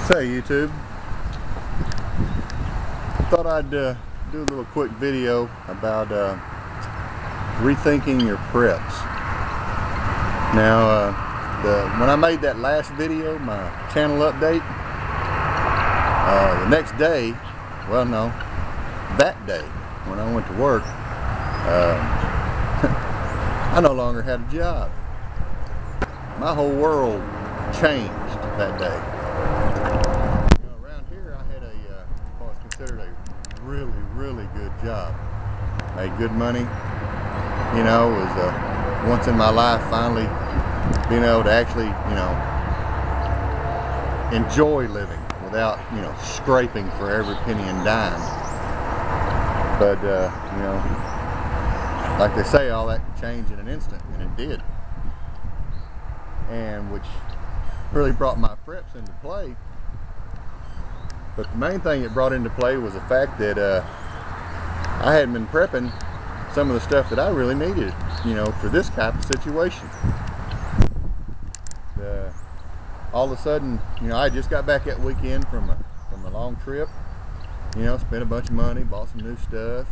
Hey YouTube, thought I'd do a little quick video about rethinking your preps. Now when I made that last video, my channel update, the next day, well no, that day when I went to work, I no longer had a job. My whole world changed that day. Around here I had what was considered a really good job. Made good money. You know, it was once in my life finally being able to actually, enjoy living without, scraping for every penny and dime. But, like they say, all that can change in an instant, and it did. And which really brought my preps into play. But the main thing it brought into play was the fact that I hadn't been prepping some of the stuff that I really needed, for this type of situation. All of a sudden, I just got back that weekend from a long trip. Spent a bunch of money, bought some new stuff,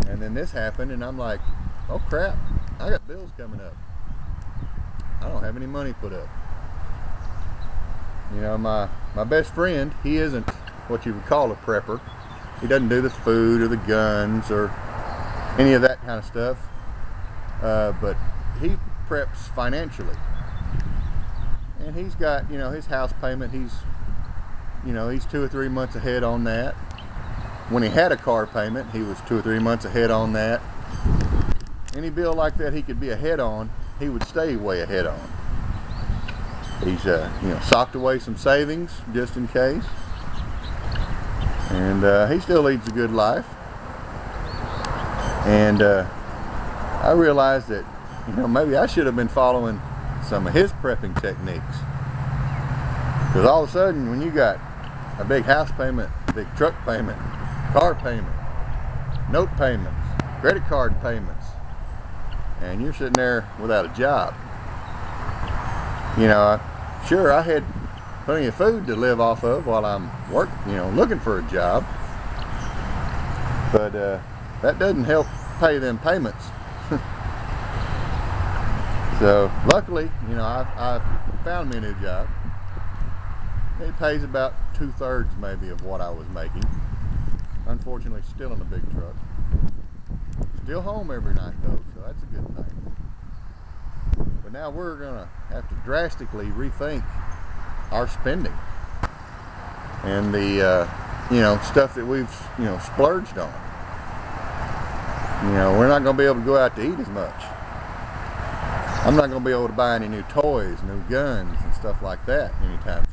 and then this happened, and I'm like, oh crap, I got bills coming up. I don't have any money put up. My best friend, he isn't what you would call a prepper. He doesn't do the food or the guns or any of that kind of stuff. But he preps financially. And he's got, his house payment, he's 2 or 3 months ahead on that. When he had a car payment, he was 2 or 3 months ahead on that. Any bill like that he could be ahead on, he would stay way ahead on. He's socked away some savings just in case, and he still leads a good life. And I realized that maybe I should have been following some of his prepping techniques, because all of a sudden when you got a big house payment, a big truck payment, car payment, note payments, credit card payments, and you're sitting there without a job. Sure, I had plenty of food to live off of while I'm looking for a job, but that doesn't help pay them payments. So luckily, I found me a new job. It pays about 2/3 maybe of what I was making. Unfortunately, still in a big truck. Still home every night though, so that's a good thing. But now we're gonna have to drastically rethink our spending and the stuff that we've splurged on. We're not gonna be able to go out to eat as much. I'm not gonna be able to buy any new toys, new guns and stuff like that anytime soon.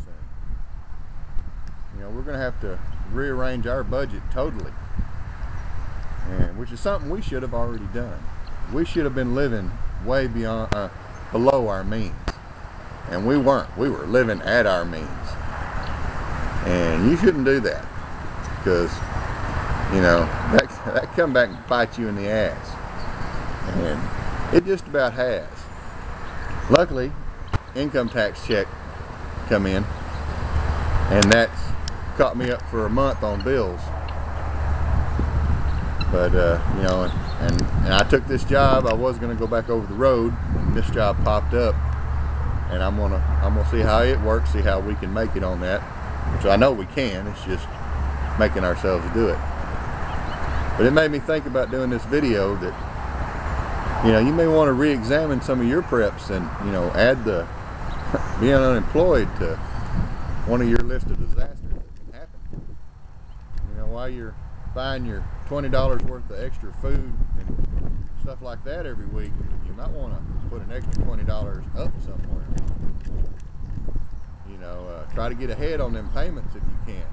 We're gonna have to rearrange our budget totally, and which is something we should have already done. We should have been living way below our means, and we weren't. We were living at our means, and you shouldn't do that, because that come back and bite you in the ass, and it just about has. Luckily, income tax check come in, and that's caught me up for a month on bills. But and I took this job. I was gonna go back over the road, and this job popped up, and I'm gonna see how it works, see how we can make it on that, which I know we can. It's just making ourselves do it. But it made me think about doing this video that you may want to re-examine some of your preps, and add the being unemployed to one of your list of disasters that can happen. While you're buying your $20 worth of extra food and stuff like that every week, you might want to put an extra $20 up somewhere. Try to get ahead on them payments if you can.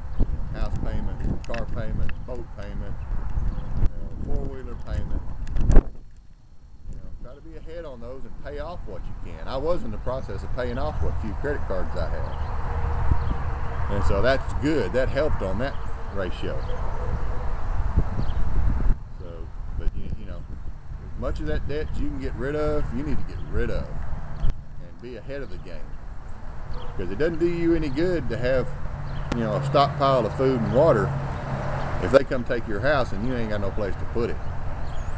House payment, car payment, boat payment, four-wheeler payment. Try to be ahead on those and pay off what you can. I was in the process of paying off what few credit cards I had, and so that's good. That helped on that ratio. So, but as much of that debt you can get rid of, you need to get rid of and be ahead of the game. Because it doesn't do you any good to have, you know, a stockpile of food and water if they come take your house and you ain't got no place to put it.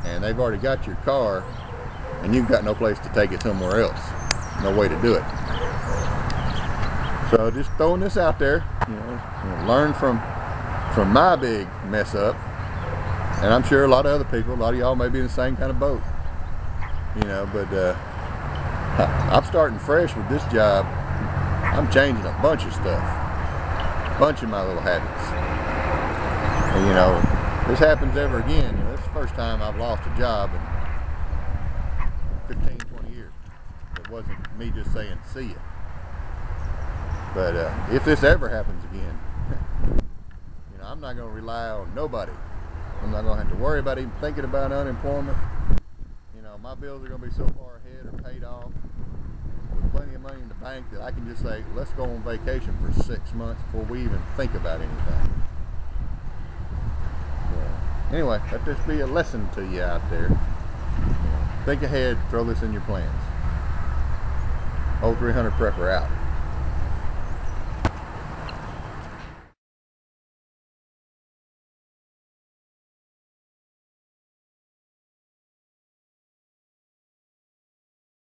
And they've already got your car and you've got no place to take it somewhere else. No way to do it. So just throwing this out there, you know, learn from my big mess up. And I'm sure a lot of other people, a lot of y'all may be in the same kind of boat. You know, but I'm starting fresh with this job. I'm changing a bunch of stuff. A bunch of my little habits. And, you know, this happens ever again. You know, this is the first time I've lost a job in 15, 20 years. It wasn't me just saying, see ya. But if this ever happens again, you know, I'm not going to rely on nobody. I'm not going to have to worry about even thinking about unemployment. You know, my bills are going to be so far ahead or paid off with plenty of money in the bank that I can just say, let's go on vacation for 6 months before we even think about anything. So, anyway, let this be a lesson to you out there. You know, think ahead, throw this in your plans. Old 300 Prepper out.